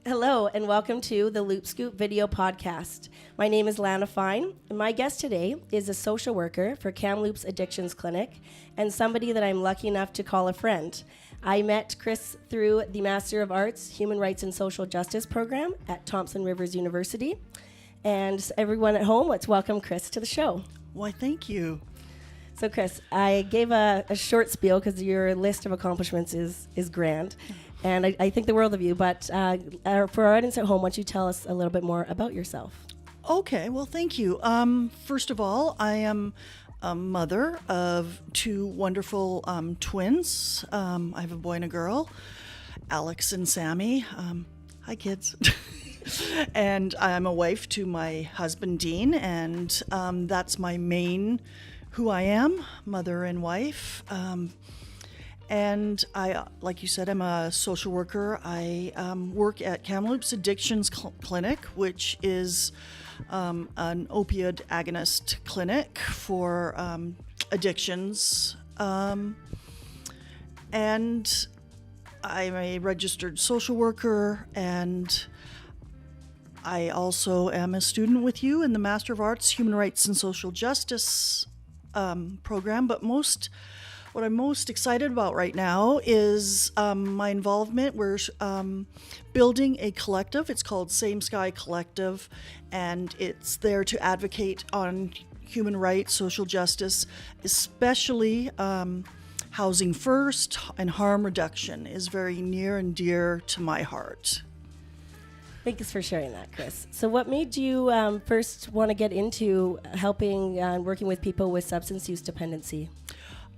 Hello, and welcome to the Loop Scoop Video Podcast. My name is Lana Fine, and my guest today is a social worker for Kamloops Addictions Clinic and somebody that I'm lucky enough to call a friend. I met Kris through the Master of Arts, Human Rights and Social Justice program at Thompson Rivers University. And everyone at home, let's welcome Kris to the show. Why, thank you. So Kris, I gave a short spiel because your list of accomplishments is grand. And I think the world of you, but for our audience at home, why don't you tell us a little bit more about yourself? Okay, well, thank you. First of all, I am a mother of two wonderful twins. I have a boy and a girl, Alex and Sammy. Hi, kids. And I'm a wife to my husband, Dean, and that's my main who I am, mother and wife. And I, like you said, I'm a social worker. I work at Kamloops Addictions Clinic, which is an opioid agonist clinic for addictions. And I'm a registered social worker, and I also am a student with you in the Master of Arts, Human Rights and Social Justice program. But what I'm most excited about right now is my involvement. We're building a collective. It's called Same Sky Collective, and it's there to advocate on human rights, social justice, especially housing first and harm reduction is very near and dear to my heart. Thanks for sharing that, Kris. So what made you first want to get into helping and working with people with substance use dependency?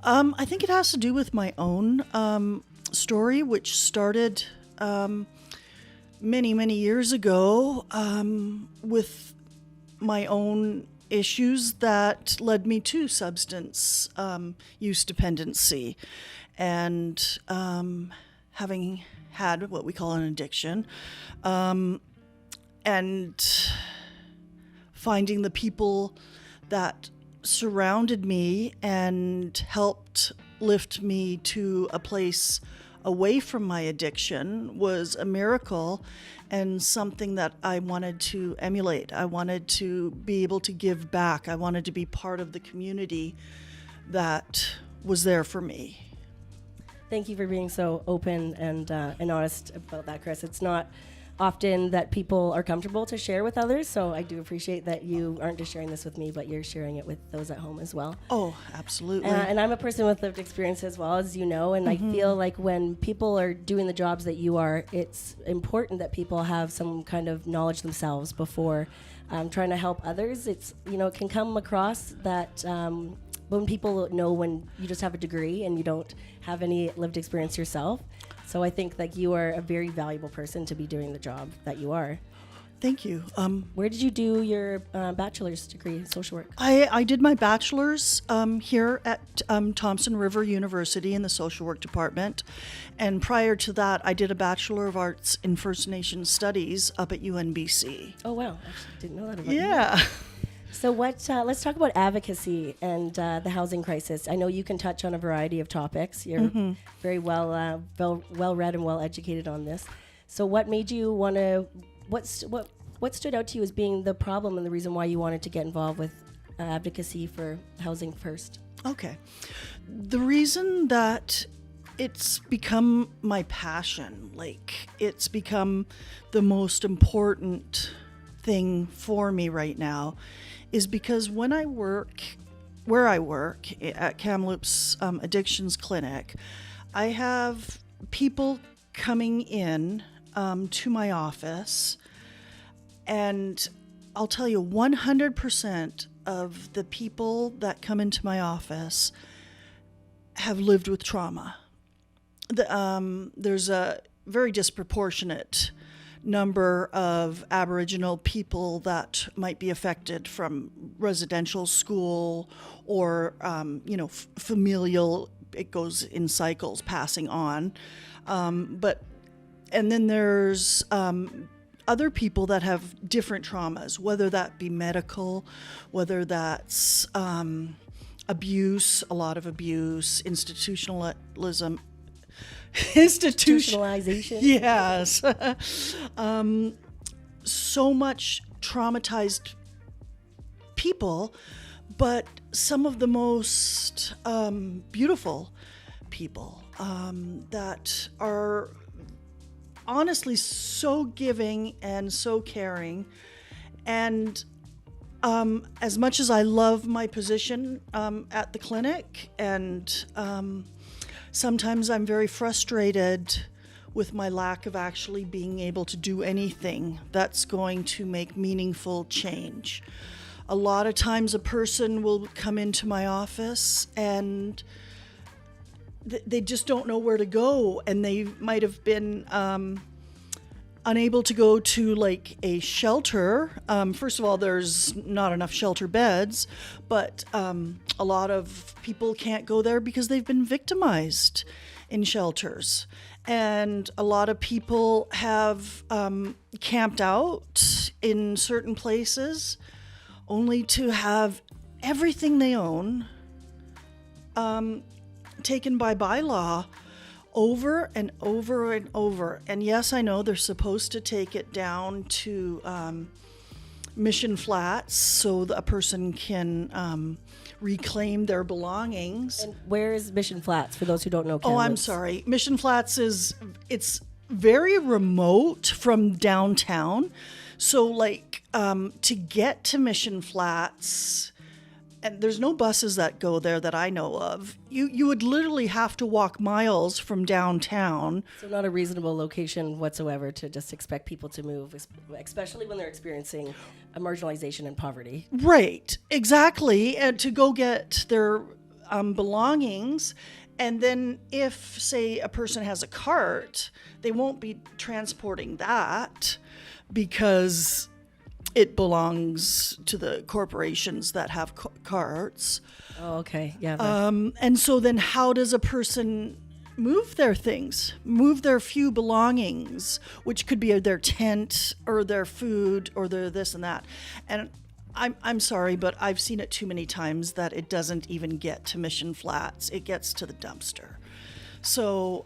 I think it has to do with my own story, which started many, many years ago with my own issues that led me to substance use dependency. And having had what we call an addiction, and finding the people that surrounded me and helped lift me to a place away from my addiction was a miracle and something that I wanted to emulate. I wanted to be able to give back. I wanted to be part of the community that was there for me. Thank you for being so open and honest about that, Kris. It's not often that people are comfortable to share with others, so I do appreciate that you aren't just sharing this with me, but you're sharing it with those at home as well. Oh, absolutely. And I'm a person with lived experience as well, as you know, and I feel like when people are doing the jobs that you are, it's important that people have some kind of knowledge themselves before trying to help others. It's, it can come across that when people know when you just have a degree and you don't have any lived experience yourself. So I think that you are a very valuable person to be doing the job that you are. Thank you. Where did you do your bachelor's degree in social work? I did my bachelor's here at Thompson River University in the social work department. And prior to that, I did a Bachelor of Arts in First Nations Studies up at UNBC. Oh, wow. Actually, didn't know that about you. Yeah. So let's talk about advocacy and the housing crisis. I know you can touch on a variety of topics. You're very well read and well educated on this. So what made you want to, what stood out to you as being the problem and the reason why you wanted to get involved with advocacy for housing first? Okay. The reason that it's become my passion, like it's become the most important thing for me right now, is because when I work, where I work at Kamloops Addictions Clinic, I have people coming in to my office, and I'll tell you 100% of the people that come into my office have lived with trauma. There's a very disproportionate number of Aboriginal people that might be affected from residential school or, familial, it goes in cycles, passing on. And then there's other people that have different traumas, whether that be medical, whether that's abuse, a lot of abuse, institutionalization. Yes. So much traumatized people, but some of the most beautiful people that are honestly so giving and so caring. And as much as I love my position at the clinic, and sometimes I'm very frustrated with my lack of actually being able to do anything that's going to make meaningful change. A lot of times a person will come into my office and they just don't know where to go, and they might have been unable to go to like a shelter. First of all, there's not enough shelter beds, but a lot of people can't go there because they've been victimized in shelters. And a lot of people have camped out in certain places only to have everything they own taken by bylaw over and over and over. And yes, I know they're supposed to take it down to Mission Flats so that a person can reclaim their belongings. And where is Mission Flats, for those who don't know Kamloops? Oh, I'm sorry. Mission Flats it's very remote from downtown. So like to get to Mission Flats, and there's no buses that go there that I know of. You would literally have to walk miles from downtown. So not a reasonable location whatsoever to just expect people to move, especially when they're experiencing a marginalization and poverty. Right, exactly. And to go get their belongings. And then if, say, a person has a cart, they won't be transporting that because it belongs to the corporations that have carts. Oh, okay. Yeah. And so then how does a person move their things, move their few belongings, which could be their tent or their food or their this and that? And I'm sorry, but I've seen it too many times that it doesn't even get to Mission Flats. It gets to the dumpster. So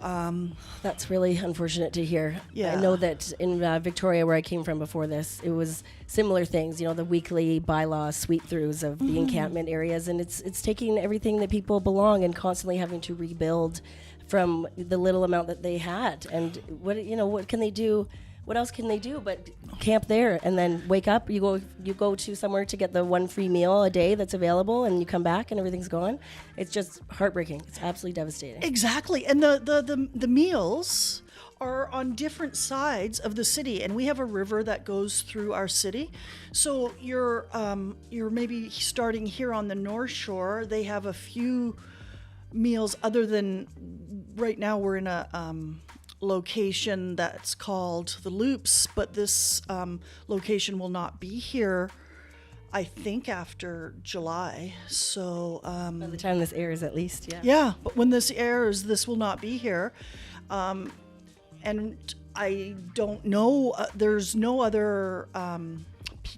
that's really unfortunate to hear. Yeah. I know that in Victoria, where I came from before this, it was similar things. You know, the weekly bylaw sweep-throughs of the encampment areas, and it's taking everything that people belong and constantly having to rebuild from the little amount that they had. And what can they do? What else can they do but camp there and then wake up? You go to somewhere to get the one free meal a day that's available, and you come back and everything's gone. It's just heartbreaking. It's absolutely devastating. Exactly. And the meals are on different sides of the city, and we have a river that goes through our city. So you're maybe starting here on the North Shore. They have a few meals other than right now we're in a location that's called the Loops, but this location will not be here, I think, after July. So by the time this airs, at least. Yeah, but when this airs, this will not be here. And I don't know, there's no other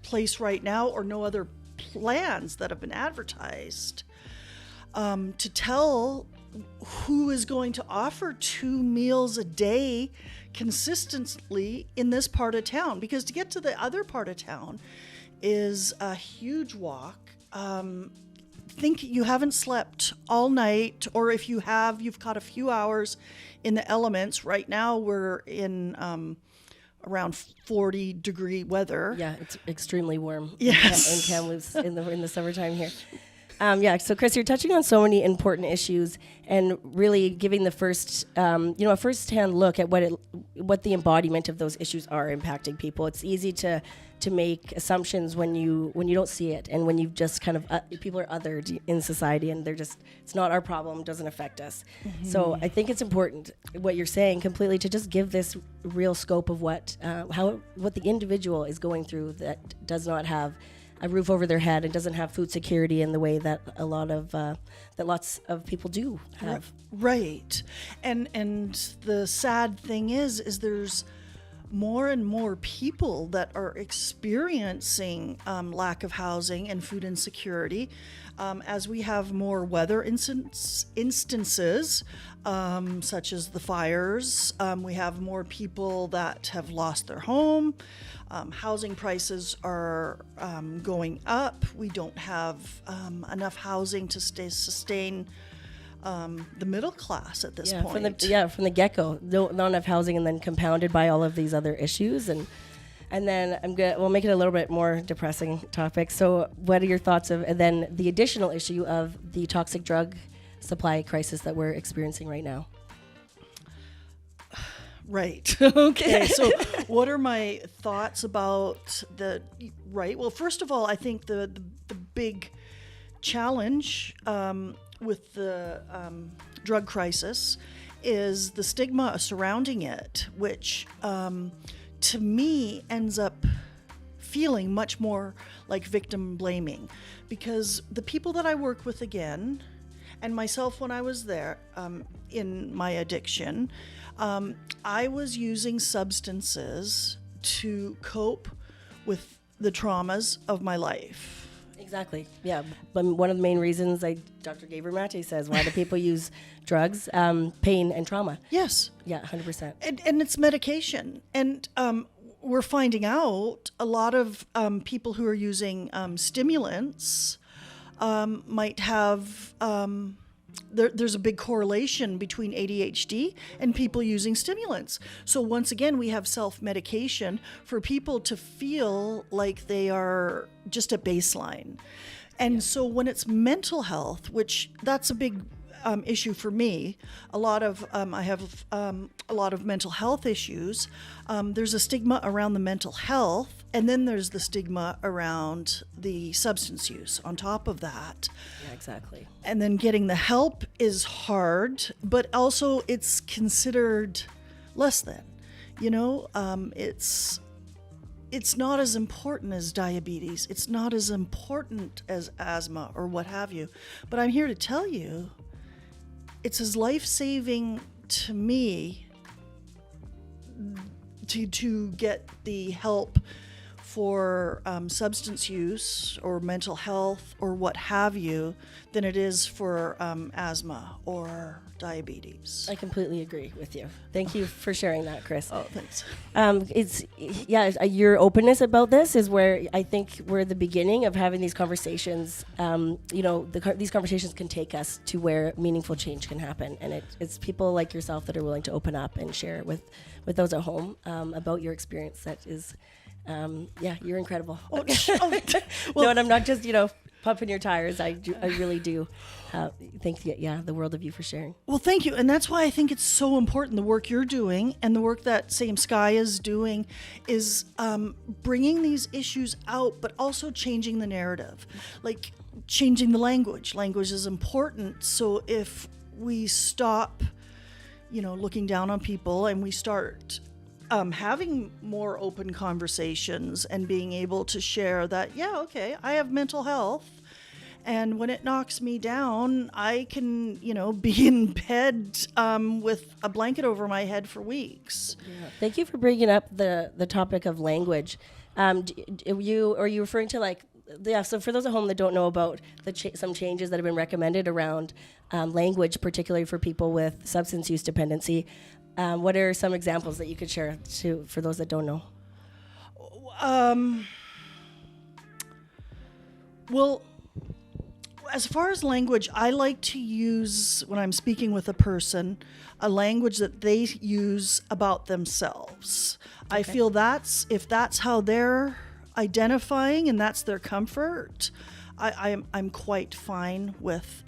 place right now or no other plans that have been advertised to tell who is going to offer 2 meals a day consistently in this part of town, because to get to the other part of town is a huge walk. Think you haven't slept all night, or if you have, you've caught a few hours in the elements. Right now we're in around 40-degree weather. Yeah, it's extremely warm. Yes. in Kamloops in the summertime here. So Kris, you're touching on so many important issues and really giving the first, a first-hand look at what the embodiment of those issues are impacting people. It's easy to make assumptions when you don't see it, and when you just kind of people are othered in society, and it's not our problem, doesn't affect us. Mm-hmm. So I think it's important what you're saying completely to just give this real scope of what the individual is going through that does not have a roof over their head and doesn't have food security in the way that lots of people do have. Right. And the sad thing is there's more and more people that are experiencing lack of housing and food insecurity. As we have more weather instances, such as the fires, we have more people that have lost their home. Housing prices are going up. We don't have enough housing to sustain the middle class at this point. From the get-go, not enough housing, and then compounded by all of these other issues, and then we'll make it a little bit more depressing topic. So, what are your thoughts of, and then the additional issue of the toxic drug supply crisis that we're experiencing right now? Right. Okay. So, what are my thoughts about well, first of all, I think the big challenge with the drug crisis is the stigma surrounding it, which to me ends up feeling much more like victim blaming, because the people that I work with, again, and myself when I was there in my addiction, I was using substances to cope with the traumas of my life. Exactly. Yeah. But one of the main reasons, Dr. Gabriel Mate says, why do people use drugs? Pain and trauma. Yes. Yeah, 100%. And it's medication. And we're finding out a lot of people who are using stimulants might have... There's a big correlation between ADHD and people using stimulants. So once again, we have self-medication for people to feel like they are just a baseline. And so when it's mental health, which that's a big issue for me, I have a lot of mental health issues. There's a stigma around the mental health, and then there's the stigma around the substance use on top of that. Yeah, exactly. And then getting the help is hard, but also it's considered less than. It's not as important as diabetes. It's not as important as asthma or what have you. But I'm here to tell you, it's as life-saving to me to get the help for substance use or mental health or what have you than it is for asthma or diabetes. I completely agree with you. Thank you for sharing that, Kris. Oh, thanks. Your openness about this is where I think we're the beginning of having these conversations. These conversations can take us to where meaningful change can happen, and it's people like yourself that are willing to open up and share with those at home about your experience. That is, you're incredible. Well, no, and I'm not just pumping your tires. I really do think the world of you for sharing. Well, thank you. And that's why I think it's so important, the work you're doing and the work that Same Sky is doing is bringing these issues out, but also changing the narrative, like changing the language. Language is important. So if we stop, looking down on people and we start having more open conversations and being able to share that, I have mental health, and when it knocks me down, I can, be in bed with a blanket over my head for weeks. Yeah. Thank you for bringing up the topic of language. Are you referring to so for those at home that don't know about some changes that have been recommended around language, particularly for people with substance use dependency, what are some examples that you could share for those that don't know? Well, as far as language, I like to use, when I'm speaking with a person, a language that they use about themselves. Okay. I feel if that's how they're identifying and that's their comfort, I'm quite fine with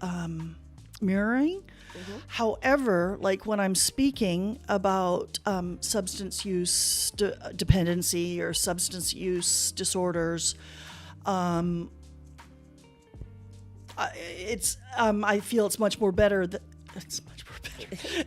mirroring. Mm-hmm. However, when I'm speaking about substance use dependency or substance use disorders, I feel it's much more better.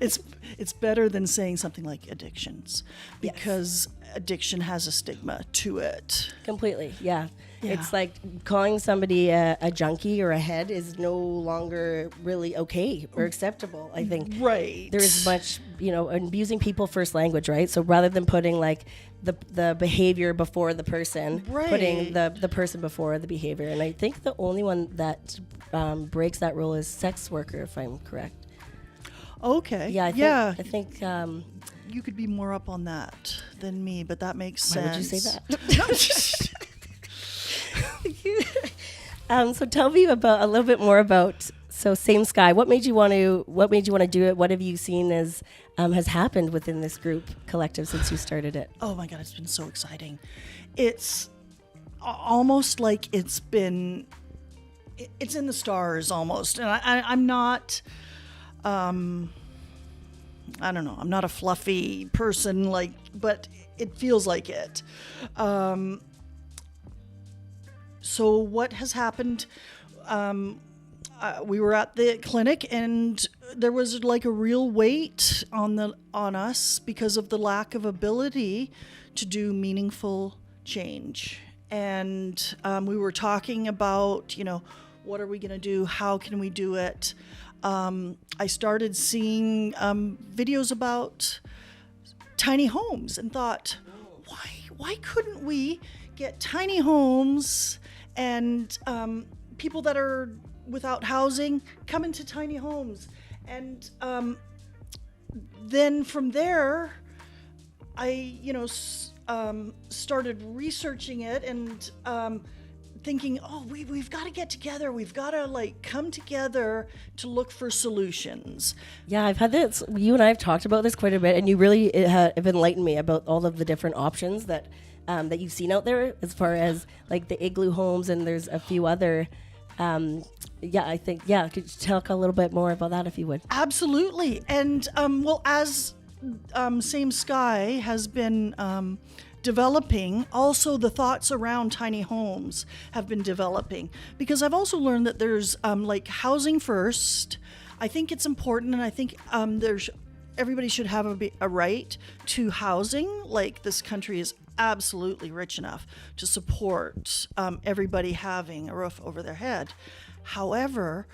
It's it's better than saying something like addictions, because addiction has a stigma to it. Completely, yeah. Yeah. It's like calling somebody a junkie or a head is no longer really okay or acceptable, I think. Right. There's much, abusing people first language, right? So rather than putting like the behavior before the person, putting the person before the behavior. And I think the only one that breaks that rule is sex worker, if I'm correct. Okay. Yeah, I think you could be more up on that than me, but that makes sense. Why would you say that? So tell me a little bit more about Same Sky. What made you want to do it? What have you seen as has happened within this group collective since you started it? Oh my God, it's been so exciting. It's almost like it's in the stars almost. And I'm not, I don't know, I'm not a fluffy person, but it feels like it. So what has happened, we were at the clinic and there was like a real weight on us because of the lack of ability to do meaningful change. And we were talking about, what are we going to do? How can we do it? I started seeing videos about tiny homes and thought, why couldn't we get tiny homes and people that are without housing come into tiny homes? And then from there, I started researching it and thinking, we've got to get together. We've got to come together to look for solutions. Yeah, I've had this. You and I have talked about this quite a bit, and you really have enlightened me about all of the different options that you've seen out there, as far as like the igloo homes, and there's a few other. Could you talk a little bit more about that, if you would? Absolutely. And as Same Sky has been developing, also the thoughts around tiny homes have been developing, because I've also learned that there's housing first. I think it's important, and I think everybody should have a right to housing. This country is absolutely rich enough to support everybody having a roof over their head. However,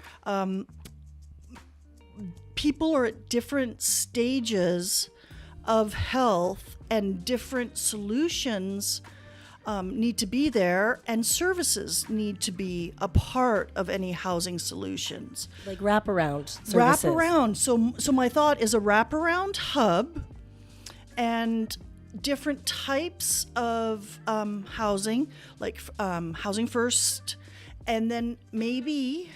people are at different stages of health, and different solutions need to be there, and services need to be a part of any housing solutions. Like wraparound services. Wraparound. So my thought is a wraparound hub and different types of housing, housing first, and then maybe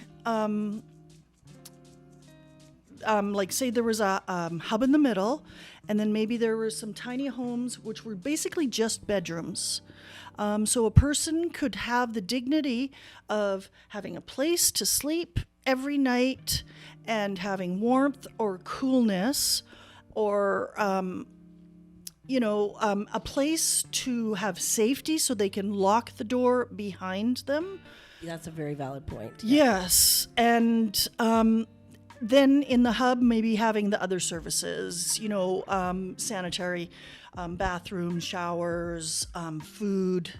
say there was a hub in the middle, and then maybe there were some tiny homes which were basically just bedrooms. So a person could have the dignity of having a place to sleep every night and having warmth or coolness, or a place to have safety so they can lock the door behind them. That's a very valid point. Yes. And then in the hub, maybe having the other services, sanitary, bathroom, showers, food.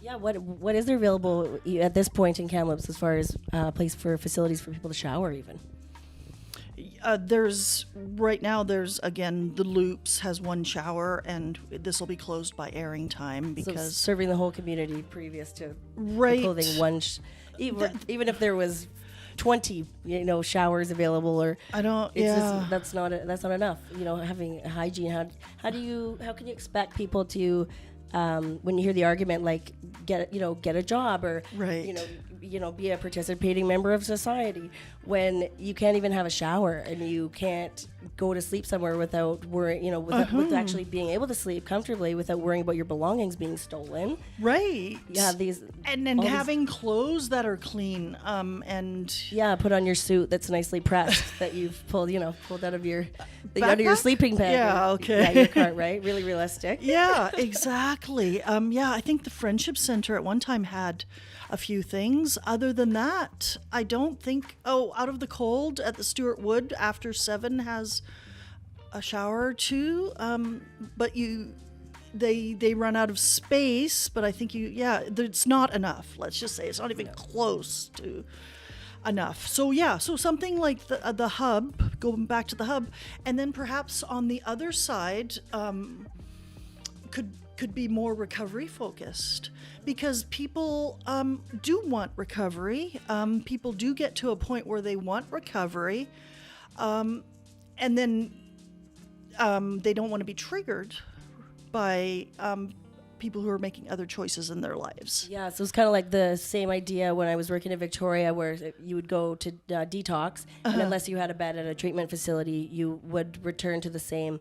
What is there available at this point in Kamloops as far as place for facilities for people to shower even? There's again, the Loops has one shower, and this will be closed by airing time, because so serving the whole community previous to right. clothing one, even if there was 20 showers available, or that's not enough. Having hygiene. How can you expect people to when you hear the argument get a job, or right. Be a participating member of society, when you can't even have a shower and you can't go to sleep somewhere without worrying, with actually being able to sleep comfortably without worrying about your belongings being stolen. Right. Yeah, these and having clothes that are clean, and put on your suit that's nicely pressed that you've pulled out of your sleeping bag. Yeah, okay. Your cart, right? Really realistic. Yeah, exactly. I think the Friendship Center at one time had a few things. things. Other than that, I don't think, Out of the Cold at the Stuart Wood after 7 has a shower or two, but they run out of space, but I think it's not enough. Let's just say it's not even close to enough. So so something like the hub, going back to the hub, and then perhaps on the other side could be more recovery focused, because people do want recovery. People do get to a point where they want recovery, and then they don't want to be triggered by people who are making other choices in their lives. Yeah, so it's kind of like the same idea when I was working in Victoria, where you would go to detox, and unless you had a bed at a treatment facility, you would return to the same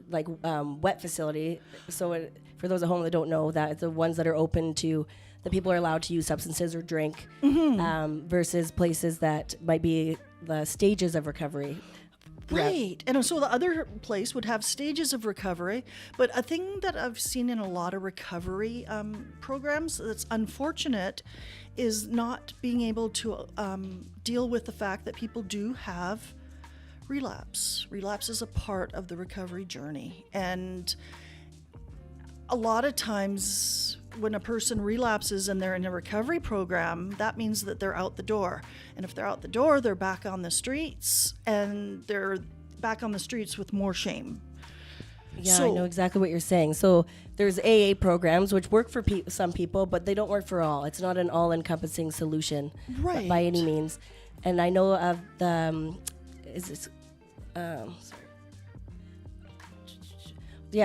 wet facility. So for those at home that don't know, that the ones that are open to the people are allowed to use substances or drink, versus places that might be the stages of recovery. Right. And so the other place would have stages of recovery. But a thing that I've seen in a lot of recovery programs that's unfortunate is not being able to deal with the fact that people do have relapse. Relapse is a part of the recovery journey. And a lot of times when a person relapses and they're in a recovery program, that means that they're out the door. And if they're out the door, they're back on the streets, and they're back on the streets with more shame. Yeah, I know exactly what you're saying. So there's AA programs which work for some people, but they don't work for all. It's not an all-encompassing solution by any means. And I know of the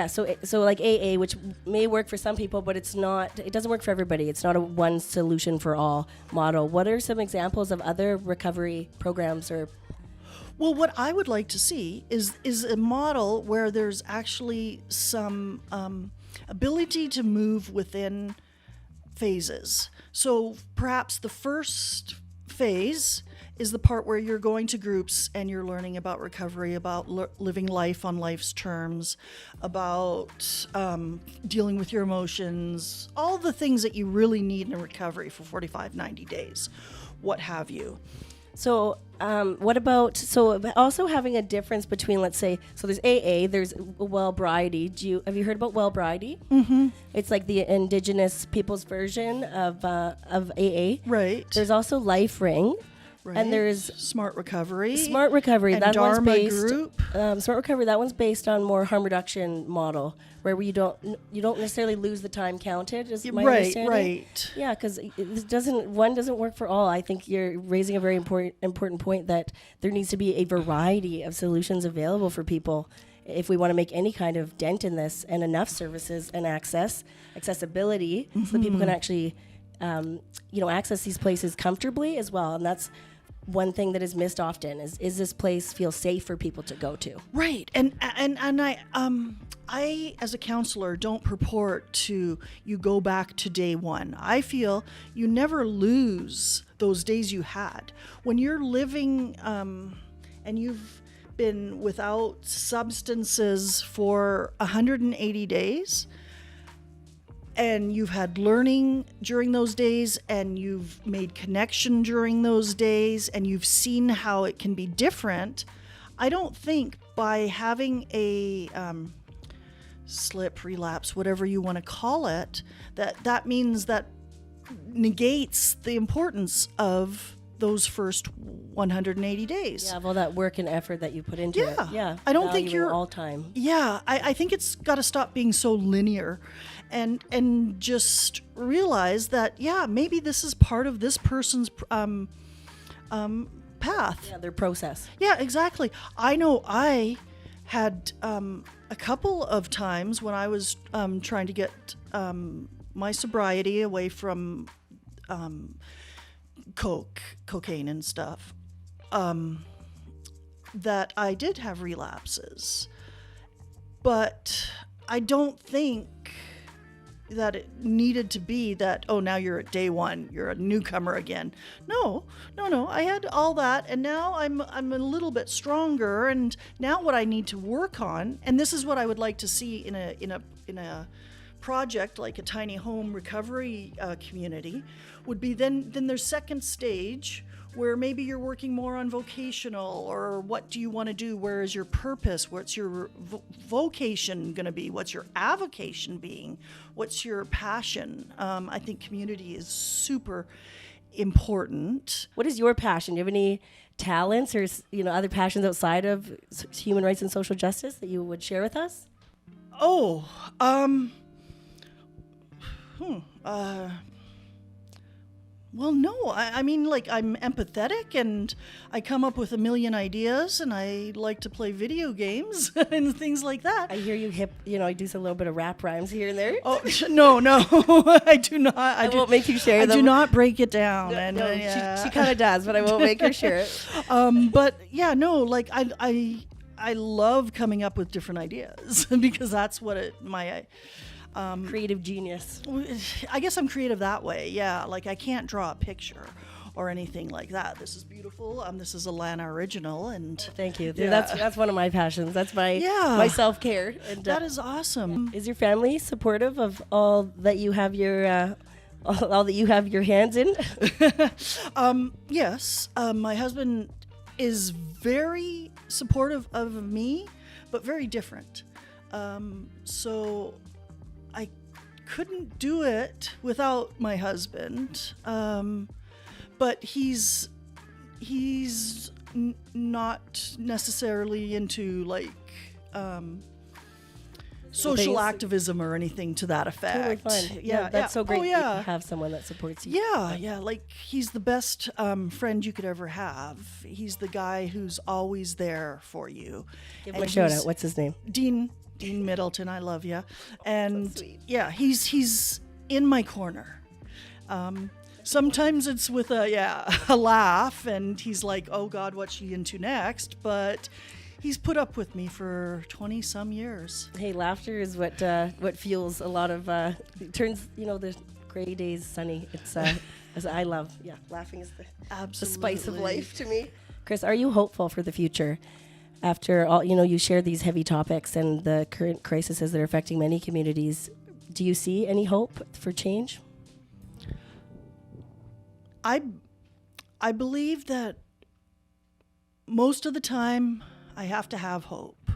so like AA, which may work for some people, but it doesn't work for everybody. It's not a one solution for all model. What are some examples of other recovery programs? Well, what I would like to see is a model where there's actually some ability to move within phases. So perhaps the first phase is the part where you're going to groups and you're learning about recovery, about living life on life's terms, about dealing with your emotions, all the things that you really need in a recovery for 45, 90 days, what have you. So what about, also having a difference between, let's say, so there's AA, there's Wellbriety. Have you heard about Wellbriety? Mm-hmm. It's like the Indigenous people's version of AA. Right. There's also Life Ring. Right. And there's Smart Recovery. And that Dharma one's based, Group. Smart Recovery, that one's based on more harm reduction model, where you don't necessarily lose the time counted, is my understanding. Right. Yeah, because one doesn't work for all. I think you're raising a very important point that there needs to be a variety of solutions available for people if we want to make any kind of dent in this, and enough services and accessibility, so that people can actually access these places comfortably as well. And that's one thing that is missed often is this place feel safe for people to go to. Right. And I as a counselor don't purport to you go back to day one. I feel you never lose those days you had. When you're living and you've been without substances for 180 days, and you've had learning during those days, and you've made connection during those days, and you've seen how it can be different, I don't think by having a slip, relapse, whatever you want to call it, that means that negates the importance of those first 180 days. Yeah, of all that work and effort that you put into it. Yeah. I don't think you're all time. Yeah, I think it's got to stop being so linear, and just realize that maybe this is part of this person's path. Yeah, their process. Yeah, exactly. I know I had a couple of times when I was trying to get my sobriety away from cocaine and stuff, that I did have relapses. But I don't think that it needed to be that, now you're at day one, you're a newcomer again. No. I had all that, and now I'm a little bit stronger, and now what I need to work on, and this is what I would like to see in a project, like a tiny home recovery community, would be then there's second stage, where maybe you're working more on vocational, or what do you want to do? Where is your purpose? What's your vocation going to be? What's your avocation being? What's your passion? I think community is super important. What is your passion? Do you have any talents or other passions outside of human rights and social justice that you would share with us? Well, no. I mean, like, I'm empathetic and I come up with a million ideas, and I like to play video games and things like that. I hear you I do a little bit of rap rhymes here and there. Oh, no, I do not. I won't make you share them. I do not break it down. She kind of does, but I won't make her share it. But yeah, no, like I love coming up with different ideas because that's what my creative genius. I guess I'm creative that way. Yeah, like I can't draw a picture or anything like that. This is beautiful. This is a Lana original, and thank you. Yeah. That's one of my passions. That's my self-care. And that is awesome. Is your family supportive of all that you have your all that you have your hands in? Yes. My husband is very supportive of me, but very different. So I couldn't do it without my husband. But he's not necessarily into like social activism or anything to that effect. Totally fun. Yeah, that's so great. Oh, yeah. To have someone that supports you. Yeah, like he's the best friend you could ever have. He's the guy who's always there for you. Give him a shout out. What's his name? Dean Middleton. I love you. And so sweet. Yeah, he's in my corner. Sometimes it's with a laugh, and he's like, "Oh God, what's she into next?" But he's put up with me for 20-some years. Hey, laughter is what fuels a lot of turns the gray days sunny. It's as I love. Yeah, laughing is the spice of life to me. Kris, are you hopeful for the future? After all, you share these heavy topics and the current crises that are affecting many communities. Do you see any hope for change? I believe that most of the time I have to have hope.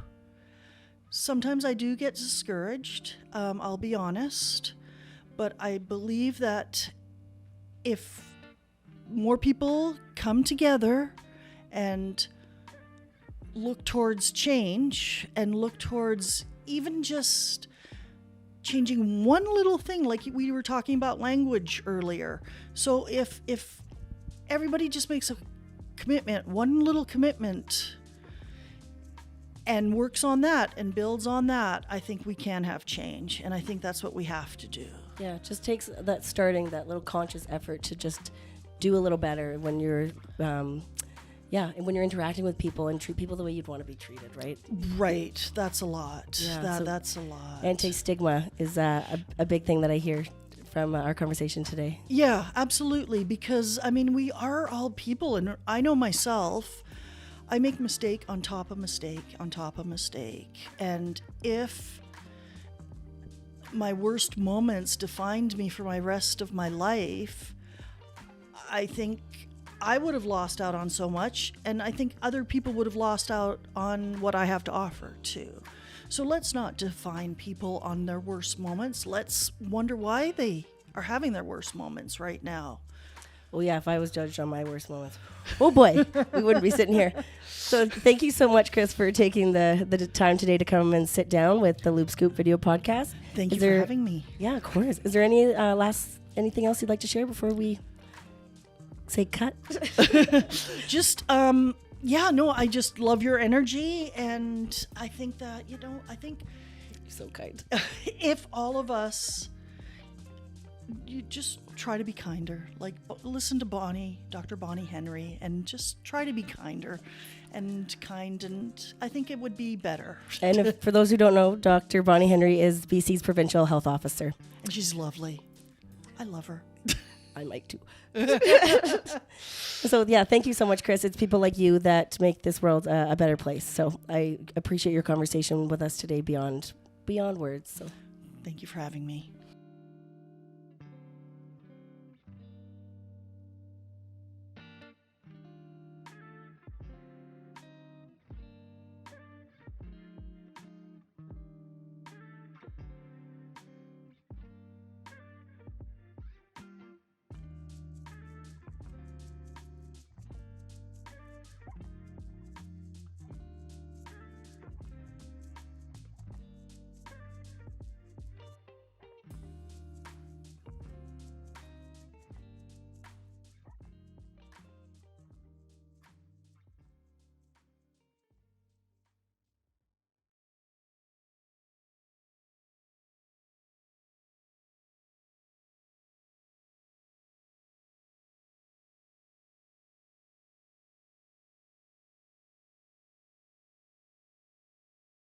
Sometimes I do get discouraged, I'll be honest, but I believe that if more people come together and look towards change and look towards even just changing one little thing, like we were talking about language earlier. So if everybody just makes a commitment, one little commitment, and works on that and builds on that, I think we can have change. And I think that's what we have to do. Yeah, it just takes that little conscious effort to just do a little better when you're and when you're interacting with people and treat people the way you'd want to be treated, right? Right. That's a lot. Yeah, that's a lot. Anti-stigma is a big thing that I hear from our conversation today. Yeah, absolutely. Because, I mean, we are all people. And I know myself, I make mistake on top of mistake on top of mistake. And if my worst moments defined me for my rest of my life, I think I would have lost out on so much, and I think other people would have lost out on what I have to offer too. So let's not define people on their worst moments. Let's wonder why they are having their worst moments right now. Well, yeah, if I was judged on my worst moments, oh boy, we wouldn't be sitting here. So thank you so much, Kris, for taking the time today to come and sit down with the Loop Scoop Video Podcast. Thank you for having me. Yeah, of course. Is there anything else you'd like to share before we say cut? Just I just love your energy, and I think that you're so kind. If all of us, you just try to be kinder, like listen to Dr. Bonnie Henry, and just try to be kinder and kind, and I think it would be better. And for those who don't know, Dr. Bonnie Henry is BC's Provincial Health Officer. And she's lovely. I love her. I might too. So yeah, thank you so much, Kris. It's people like you that make this world a better place. So I appreciate your conversation with us today beyond words. So Thank you for having me.